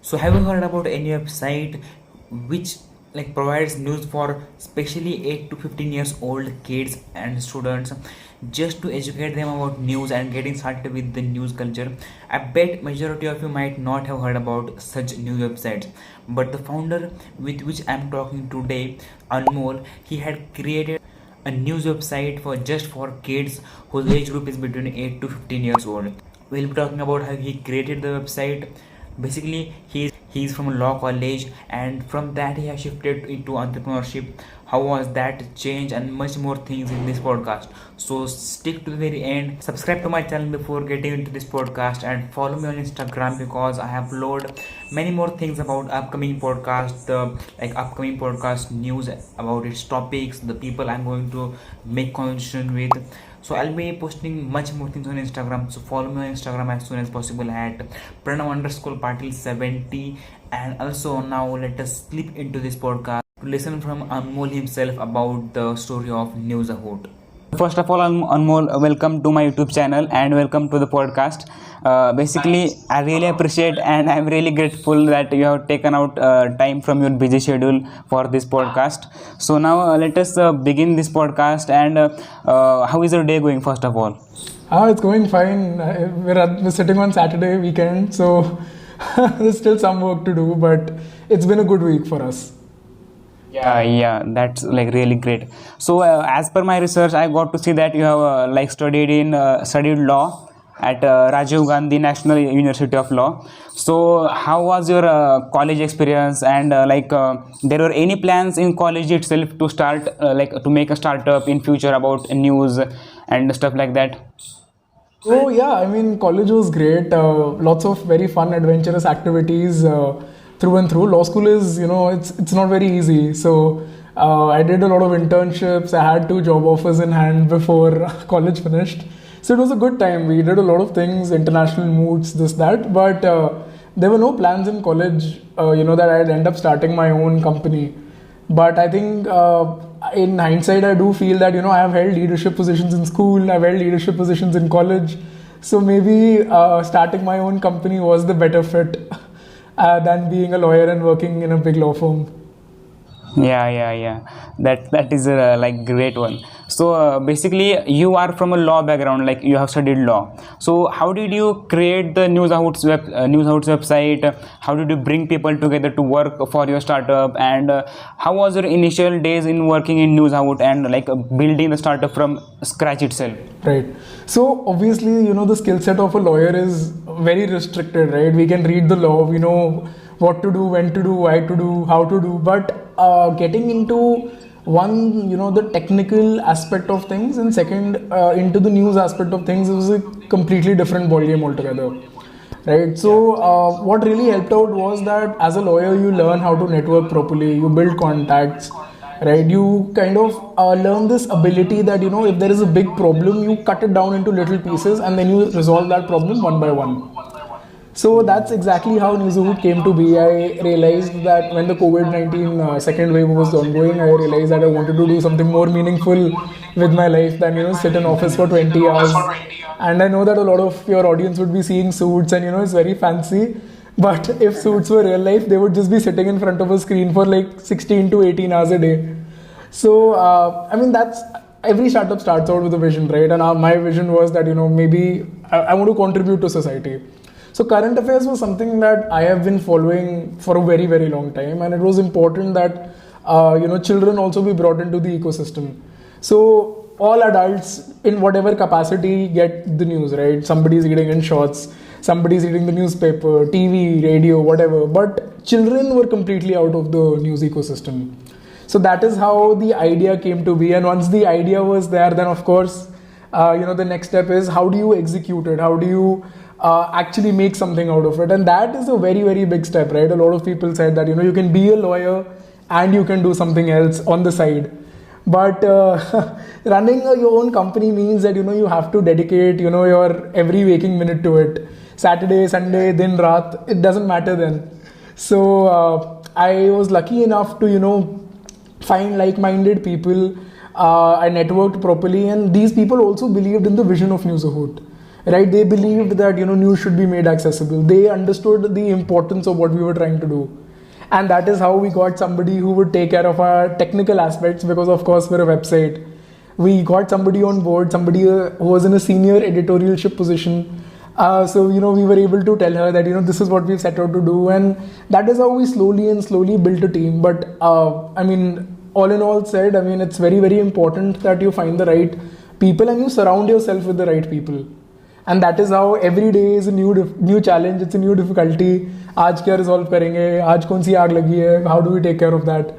So have you heard about any website which provides news for especially 8 to 15 years old kids and students, just to educate them about news and getting started with the news culture? I bet majority of you might not have heard about such news websites, but the founder with which I'm talking today, Anmol, he had created a news website for kids whose age group is between 8 to 15 years old. We'll be talking about how he created the website. Basically, he's from a law college, and from that he has shifted into entrepreneurship. How was that change, and much more things in this podcast. So stick to the very end. Subscribe to my channel before getting into this podcast, and follow me on Instagram because I upload many more things about upcoming podcast, upcoming podcast news about its topics, the people I'm going to make conversation with. So I'll be posting much more things on Instagram. So follow me on Instagram as soon as possible at Pranav_Patil70. And also now let us slip into this podcast to listen from Anmol himself about the story of Newsahoot. First of all, Anmol, welcome to my YouTube channel and welcome to the podcast. Basically, I really appreciate and I'm really grateful that you have taken out time from your busy schedule for this podcast. So now let us begin this podcast. And how is your day going, first of all? It's going fine. We're sitting on Saturday weekend, so there's still some work to do, but it's been a good week for us. Yeah, that's really great. So as per my research, I got to see that you have studied law at Rajiv Gandhi National University of Law. So how was your college experience, and there were any plans in college itself to start to make a startup in future about news and stuff like that? Oh yeah, I mean college was great. Lots of very fun, adventurous activities through and through. Law school is, it's not very easy. So I did a lot of internships. I had 2 job offers in hand before college finished. So it was a good time. We did a lot of things, international moots, this that. But there were no plans in college, that I'd end up starting my own company. But I think in hindsight, I do feel that, I have held leadership positions in school, I've held leadership positions in college. So maybe starting my own company was the better fit than being a lawyer and working in a big law firm. Yeah. That is a great one. So basically, you are from a law background, you have studied law. So how did you create the Newsahoot's website? How did you bring people together to work for your startup? And how was your initial days in working in Newsahoot and building the startup from scratch itself? Right. So obviously, the skill set of a lawyer is very restricted, right? We can read the law, we know what to do, when to do, why to do, how to do, but getting into one, the technical aspect of things, and second, into the news aspect of things, was a completely different ballgame altogether, right? So what really helped out was that as a lawyer, you learn how to network properly, you build contacts, right? You kind of learn this ability that, if there is a big problem, you cut it down into little pieces and then you resolve that problem one by one. So that's exactly how Newsahoot came to be. I realized that when the COVID-19 second wave was ongoing, I realized that I wanted to do something more meaningful with my life than, sit in office for 20 hours. And I know that a lot of your audience would be seeing Suits and, it's very fancy. But if Suits were real life, they would just be sitting in front of a screen for 16 to 18 hours a day. So, that's every startup starts out with a vision, right? And my vision was that, maybe I want to contribute to society. So current affairs was something that I have been following for a very, very long time, and it was important that children also be brought into the ecosystem. So all adults in whatever capacity get the news, right? Somebody's reading in shorts, somebody's reading the newspaper, TV, radio, whatever. But children were completely out of the news ecosystem. So that is how the idea came to be. And once the idea was there, then of course, the next step is how do you execute it? How do you actually make something out of it? And that is a very, very big step, right? A lot of people said that, you can be a lawyer and you can do something else on the side. But running your own company means that, you have to dedicate, your every waking minute to it. Saturday, Sunday, din, raat, it doesn't matter then. So I was lucky enough to, find like-minded people. I networked properly, and these people also believed in the vision of Newsahoot. right? They believed that, news should be made accessible. They understood the importance of what we were trying to do. And that is how we got somebody who would take care of our technical aspects, because of course we're a website. We got somebody on board, somebody who was in a senior editorialship position. So we were able to tell her that this is what we've set out to do, and that is how we slowly built a team. But all in all said, it's very, very important that you find the right people and you surround yourself with the right people. And that is how every day is a new challenge, it's a new difficulty. आज क्या resolve करेंगे, आज कौन सी आग लगी है, how do we take care of that?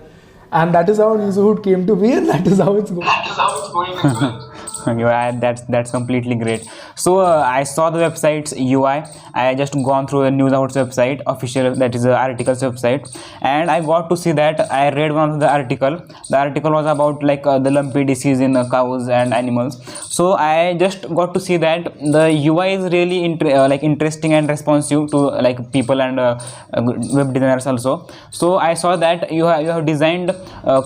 And that is how Newsahoot came to be, and that is how it's going. That is how it's going. Yeah, that's completely great. So I saw the website's UI. I just gone through the Newsahoot's website, official, that is the article's website, and I got to see that I read one of the article. The article was about like the lumpy disease in cows and animals. So I just got to see that the UI is really interesting and responsive to like people and web designers also. So I saw that you have designed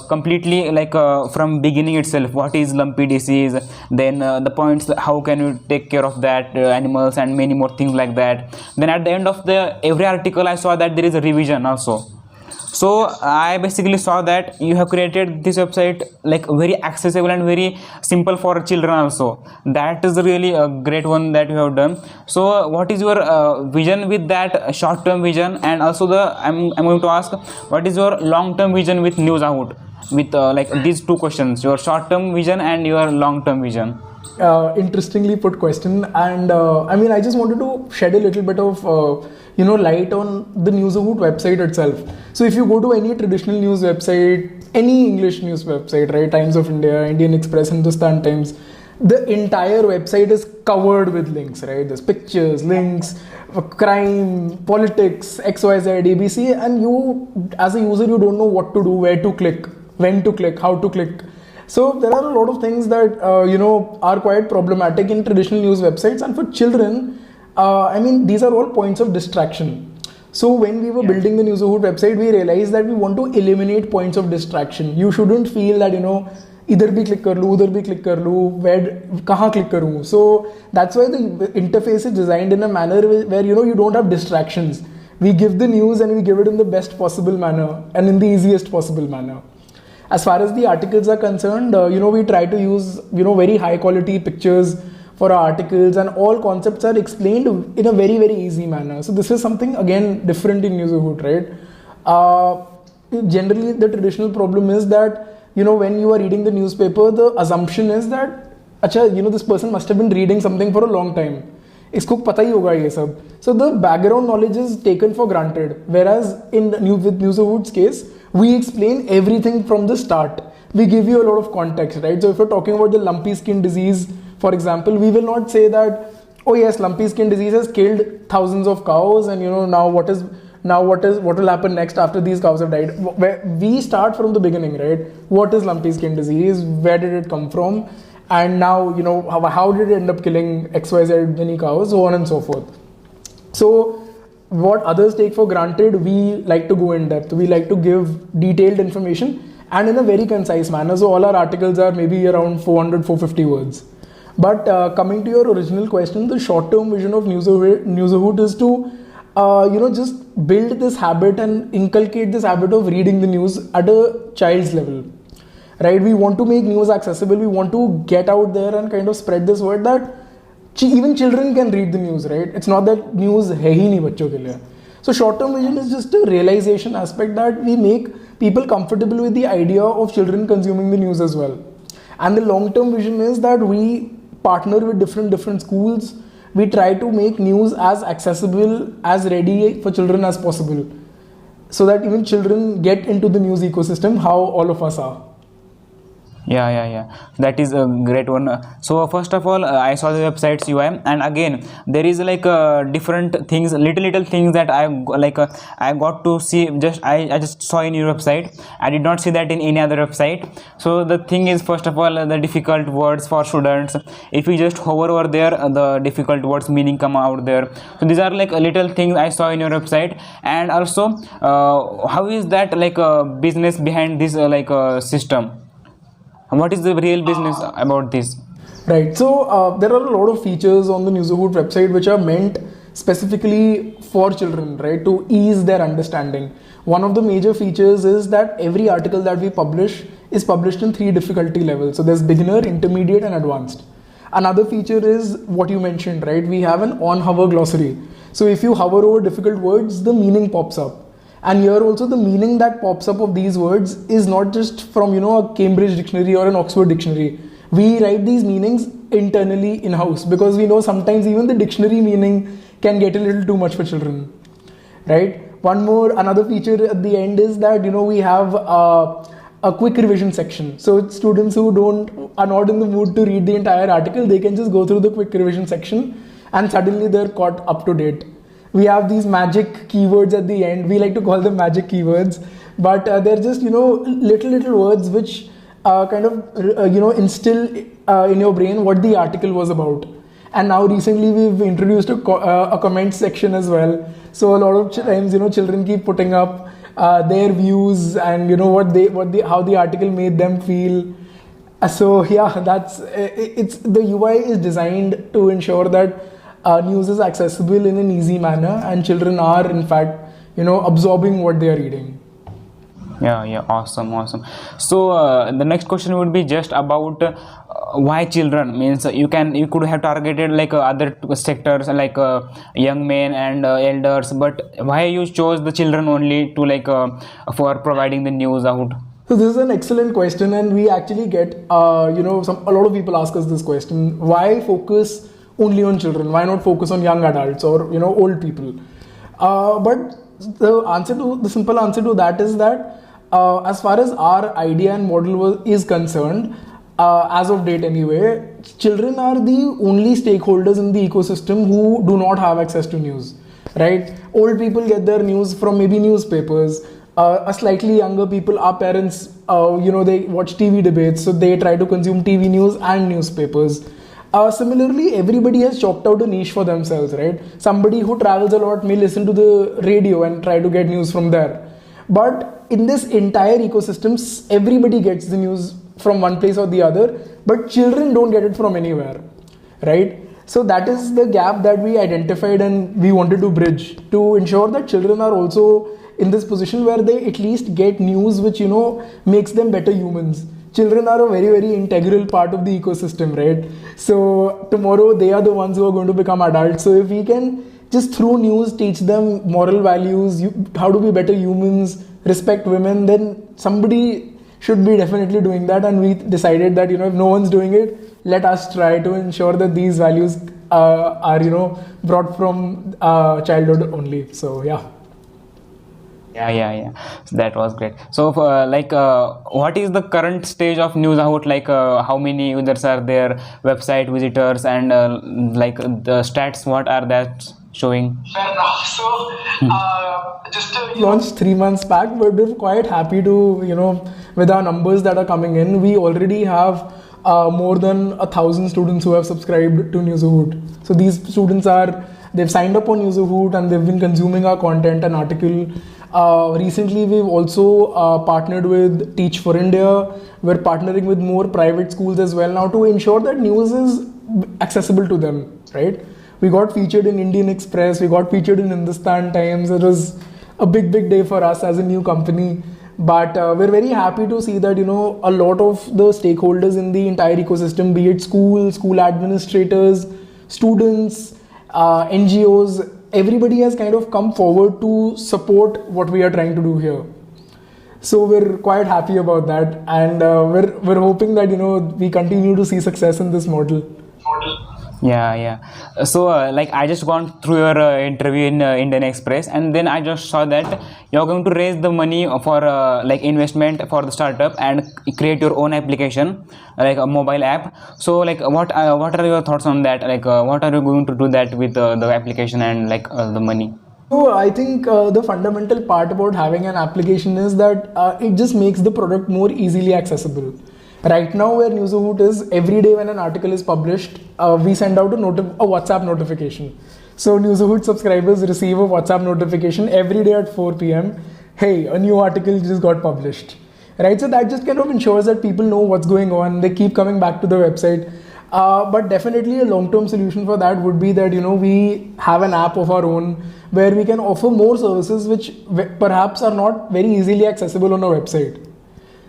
completely like from beginning itself, what is lumpy disease, then the points, how can you take care of that animals, and many more things like that. Then at the end of every article I saw that there is a revision also. So I basically saw that you have created this website like very accessible and very simple for children also. That is really a great one that you have done. So what is your vision with that short-term vision, and also I'm going to ask, what is your long-term vision with Newsahoot, with like these two questions, your short-term vision and your long-term vision? Interestingly put question, and I just wanted to shed a little bit of light on the Newsahoot website itself. So if you go to any traditional news website, any English news website, right, Times of India, Indian Express, Hindustan Times, the entire website is covered with links, right? There's pictures, links, crime, politics, XYZ, ABC, and you as a user, you don't know what to do, where to click, when to click, how to click. So there are a lot of things that are quite problematic in traditional news websites, and for children, these are all points of distraction. So when we were building the Newsahoot website, we realized that we want to eliminate points of distraction. You shouldn't feel that इधर भी click कर लूँ, उधर भी click कर लूँ, कहाँ click करूँ. So that's why the interface is designed in a manner where you don't have distractions. We give the news and we give it in the best possible manner and in the easiest possible manner. As far as the articles are concerned, we try to use very high quality pictures for our articles, and all concepts are explained in a very, very easy manner. So this is something again different in Newsahoot, right? Generally, the traditional problem is that when you are reading the newspaper, the assumption is that this person must have been reading something for a long time. इसको पता ही होगा ये सब. So the background knowledge is taken for granted. Whereas with Newsahoot's case, we explain everything from the start. We give you a lot of context, right? So if you're talking about the lumpy skin disease, for example, we will not say that, oh yes, lumpy skin disease has killed thousands of cows, and now what will happen next after these cows have died. We start from the beginning, right? What is lumpy skin disease? Where did it come from? And now, how did it end up killing XYZ many cows, so on and so forth. So what others take for granted, we like to go in depth. We like to give detailed information and in a very concise manner. So all our articles are maybe around 450 words. But coming to your original question, the short-term vision of Newsahoot is to just build this habit and inculcate this habit of reading the news at a child's level. Right? We want to make news accessible. We want to get out there and kind of spread this word that even children can read the news, right? It's not that news hai hi nahi bachcho ke liye. So short-term vision is just a realization aspect that we make people comfortable with the idea of children consuming the news as well. And the long-term vision is that we partner with different schools. We try to make news as accessible, as ready for children as possible, so that even children get into the news ecosystem how all of us are. Yeah, that is a great one. So first of all, I saw the website's UI, and again there is like different things, little things that I got to see. I just saw in your website. I did not see that in any other website. So the thing is, first of all, the difficult words for students. If you just hover over there, the difficult words meaning come out there. So these are like little things I saw in your website. And also, how is that like business behind this system? What is the real business about this? Right. So there are a lot of features on the Newsahoot website which are meant specifically for children, right, to ease their understanding. One of the major features is that every article that we publish is published in 3 difficulty levels. So there's beginner, intermediate, and advanced. Another feature is what you mentioned, right? We have an on-hover glossary. So if you hover over difficult words, the meaning pops up. And here also the meaning that pops up of these words is not just from, a Cambridge dictionary or an Oxford dictionary. We write these meanings internally in-house because we know sometimes even the dictionary meaning can get a little too much for children, right? Another feature at the end is that, we have a quick revision section. So students who are not in the mood to read the entire article, they can just go through the quick revision section and suddenly they're caught up to date. We have these magic keywords at the end. We like to call them magic keywords, but they're just, little words which instill in your brain what the article was about. And now recently we've introduced a comment section as well. So a lot of times, children keep putting up their views and how the article made them feel. So yeah, the UI is designed to ensure that news is accessible in an easy manner, and children are in fact absorbing what they are reading. Yeah, awesome. So the next question would be just about why children. Means you could have targeted like other sectors like young men and elders, but why you chose the children only to for providing the news out? So this is an excellent question, and we actually get a lot of people ask us this question: why focus only on children? Why not focus on young adults or old people? But the simple answer to that is that as far as our idea and model is concerned, as of date anyway, children are the only stakeholders in the ecosystem who do not have access to news, right? Old people get their news from maybe newspapers. A slightly younger people, our parents, they watch TV debates, so they try to consume TV news and newspapers. Similarly, everybody has chalked out a niche for themselves, right? Somebody who travels a lot may listen to the radio and try to get news from there. But in this entire ecosystem, everybody gets the news from one place or the other, but children don't get it from anywhere, right? So that is the gap that we identified and we wanted to bridge to ensure that children are also in this position where they at least get news which, makes them better humans. Children are a very, very integral part of the ecosystem, right? So tomorrow they are the ones who are going to become adults. So if we can just through news teach them moral values, how to be better humans, respect women, then somebody should be definitely doing that. And we decided that, if no one's doing it, let us try to ensure that these values are brought from childhood only. So yeah. Yeah. So that was great. So what is the current stage of Newsahoot? How many users are there, website visitors, and the stats, what are that showing? Fair enough. So just launched 3 months back, but we're quite happy to with our numbers that are coming in. We already have more than 1,000 students who have subscribed to Newsahoot. So these students they've signed up on Newsahoot and they've been consuming our content and article. Recently, we've also partnered with Teach for India. We're partnering with more private schools as well now to ensure that news is accessible to them, right? We got featured in Indian Express, we got featured in Hindustan Times. It was a big day for us as a new company. But we're very happy to see that, a lot of the stakeholders in the entire ecosystem, be it school administrators, students, NGOs, everybody has kind of come forward to support what we are trying to do here. So we're quite happy about that, and we're hoping that we continue to see success in this model. Yeah. So I just gone through your interview in Indian Express, and then I just saw that you're going to raise the money for investment for the startup and create your own application, like a mobile app. So what are your thoughts on that? What are you going to do that with the application and the money? So I think the fundamental part about having an application is that it just makes the product more easily accessible. Right now, where Newsahoot is, every day when an article is published, we send out a WhatsApp notification. So Newsahoot subscribers receive a WhatsApp notification every day at 4 p.m. Hey, a new article just got published. Right? So that just kind of ensures that people know what's going on. They keep coming back to the website. But definitely a long-term solution for that would be that we have an app of our own where we can offer more services which perhaps are not very easily accessible on our website.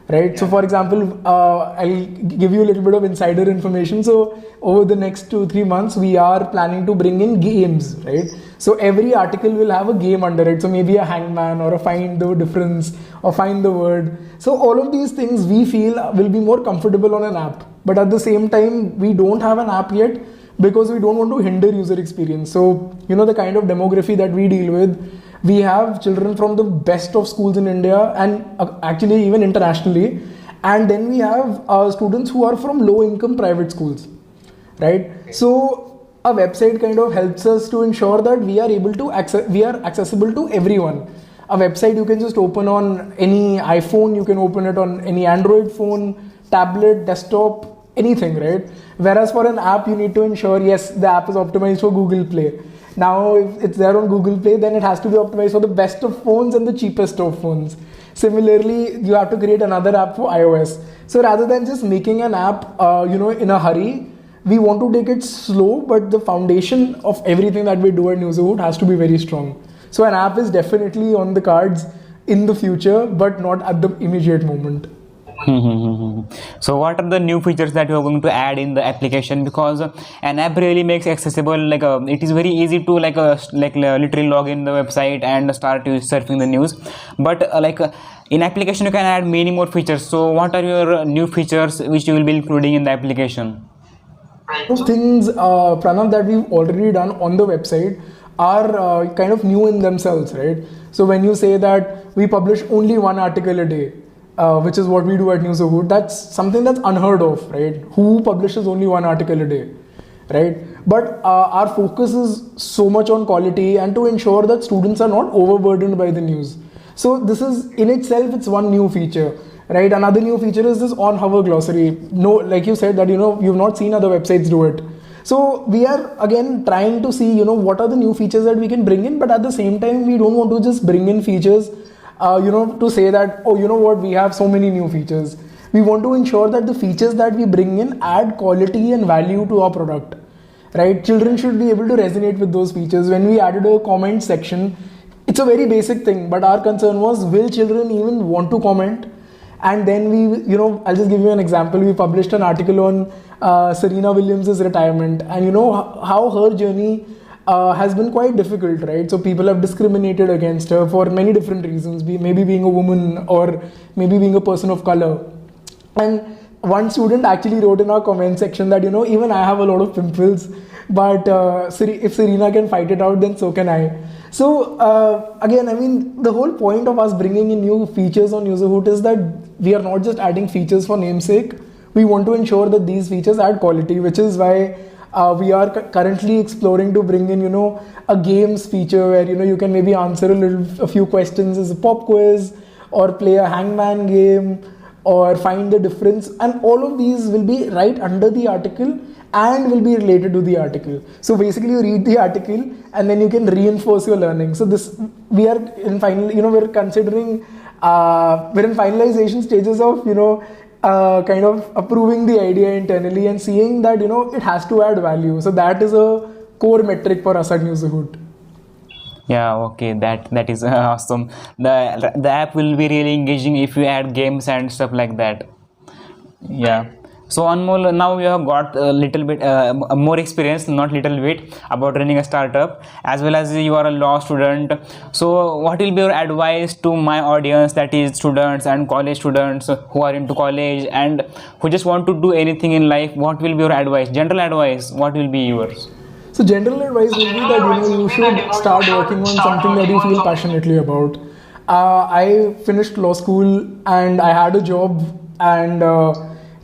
Right. So, for example, I'll give you a little bit of insider information. So, over the next 2-3 months, we are planning to bring in games. Right. So, every article will have a game under it. So, maybe a hangman or a find the difference or find the word. So, all of these things we feel will be more comfortable on an app. But at the same time, we don't have an app yet because we don't want to hinder user experience. So, the kind of demography that we deal with. We have children from the best of schools in India and actually even internationally. And then we have students who are from low income private schools, right? So a website kind of helps us to ensure that we are able to we are accessible to everyone. A website you can just open on any iPhone, you can open it on any Android phone, tablet, desktop, anything, right? Whereas for an app, you need to ensure, yes, the app is optimized for Google Play. Now, if it's there on Google Play, then it has to be optimized for the best of phones and the cheapest of phones. Similarly, you have to create another app for iOS. So rather than just making an app, in a hurry, we want to take it slow, but the foundation of everything that we do at Newsahoot has to be very strong. So an app is definitely on the cards in the future, but not at the immediate moment. So what are the new features that you are going to add in the application? Because an app really makes accessible, it is very easy to literally log in the website and start surfing the news, but in application you can add many more features. So what are your new features which you will be including in the application? Those things, Pranav, that we've already done on the website are kind of new in themselves, right? So when you say that we publish only one article a day, which is what we do at Newsahoot, that's something that's unheard of, right? Who publishes only one article a day, right? But our focus is so much on quality and to ensure that students are not overburdened by the news. So this is in itself, it's one new feature, right? Another new feature is this on-hover glossary. No, like you said that, you've not seen other websites do it. So we are again trying to see, what are the new features that we can bring in, but at the same time, we don't want to just bring in features to say that, oh, we have so many new features. We want to ensure that the features that we bring in add quality and value to our product, right? Children should be able to resonate with those features. When we added a comment section, it's a very basic thing, but our concern was, will children even want to comment? And then we, I'll just give you an example. We published an article on Serena Williams' retirement, and how her journey has been quite difficult, right? So people have discriminated against her for many different reasons, maybe being a woman or maybe being a person of color. And one student actually wrote in our comment section that, even I have a lot of pimples, but if Serena can fight it out, then so can I. So again, the whole point of us bringing in new features on Newsahoot is that we are not just adding features for namesake. We want to ensure that these features add quality, which is why we are currently exploring to bring in, a games feature where, you can maybe answer a few questions as a pop quiz or play a hangman game or find the difference. And all of these will be right under the article and will be related to the article. So basically you read the article and then you can reinforce your learning. So we are in we're considering, we're in finalization stages of, kind of approving the idea internally and seeing that, it has to add value. So that is a core metric for us at Newsahoot. Yeah, okay, that is awesome. The app will be really engaging if you add games and stuff like that. Yeah. So Anmol, now you have got a little bit more experience, not little bit, about running a startup, as well as you are a law student. So what will be your advice to my audience, that is students and college students who are into college and who just want to do anything in life? What will be your advice? General advice, what will be yours? So general advice will be that, you should start working on something that you feel passionately about. I finished law school and I had a job and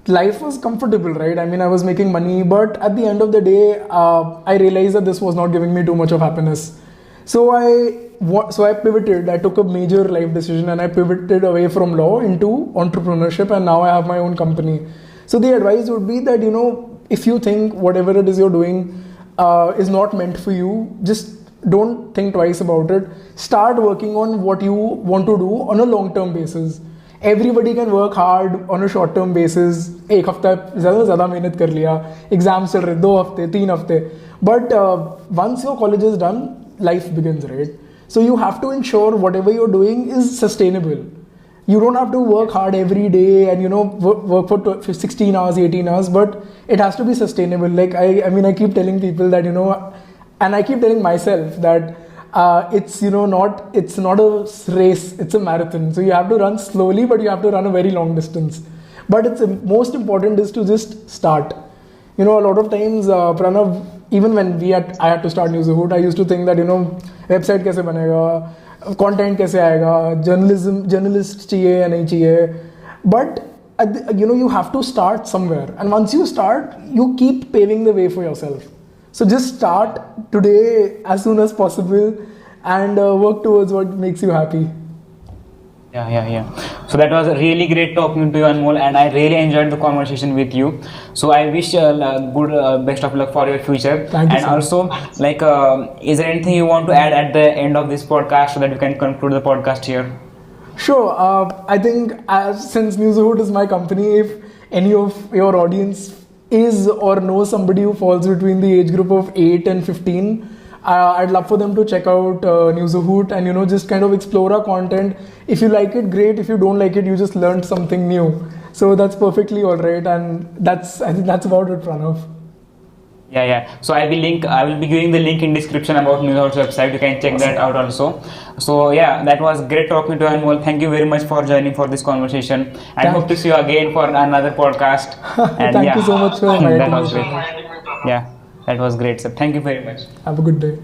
life was comfortable, right? I mean, I was making money, but at the end of the day, I realized that this was not giving me too much of happiness. So I pivoted. I took a major life decision and I pivoted away from law into entrepreneurship, and now I have my own company. So the advice would be that, if you think whatever it is you're doing is not meant for you, just don't think twice about it. Start working on what you want to do on a long-term basis. Everybody can work hard on a short term basis. एक हफ्ता ज़्यादा मेहनत कर लिया, exams चल रहे 2 हफ्ते 3 हफ्ते, but once your college is done, life begins, right? So you have to ensure whatever you're doing is sustainable. You don't have to work hard every day and work for 16 hours 18 hours, but it has to be sustainable. Like I mean, I keep telling people that and I keep telling myself that it's not a race, it's a marathon. So you have to run slowly, but you have to run a very long distance. But it's most important is to just start. A lot of times, Pranav, even when I had to start Newsahoot, I used to think that website कैसे बनेगा, content कैसे आएगा, journalist चाहिए या नहीं चाहिए. But you have to start somewhere, and once you start, you keep paving the way for yourself. So just start today as soon as possible and work towards what makes you happy. Yeah. So that was really great talking to you, Anmol, and I really enjoyed the conversation with you. So I wish best of luck for your future. Thank you. And also, is there anything you want to add at the end of this podcast so that we can conclude the podcast here? Sure. I think since Newsahoot is my company, if any of your audience is or knows somebody who falls between the age group of 8 and 15, I'd love for them to check out Newsahoot and just kind of explore our content. If you like it, great. If you don't like it, you just learned something new. So that's perfectly all right, and I think that's about it, Pranav. Yeah. So I will be giving the link in description about Newsahoot's website. You can check that out also. So yeah, that was great talking to you, Anmol. Thank you very much for joining for this conversation. I hope to see you again for another podcast. And Thank you so much for inviting that was me. great. Yeah, that was great. So thank you very much. Have a good day.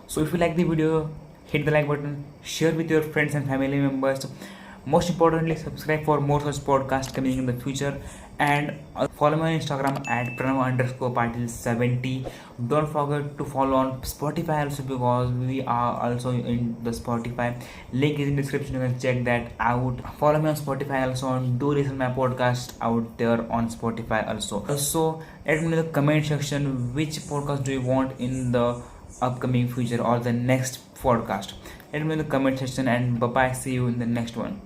So if you like the video, hit the like button, share with your friends and family members. Most importantly, subscribe for more such podcasts coming in the future, and follow me on Instagram at Pranav_Patil70. Don't forget to follow on Spotify also, because we are also in the Spotify. Link is in description, you can check that out. Follow me on Spotify also, and do listen my podcast out there on Spotify also. Also, let me know in the comment section which podcast do you want in the upcoming future or the next podcast. Let me know in the comment section, and bye bye, see you in the next one.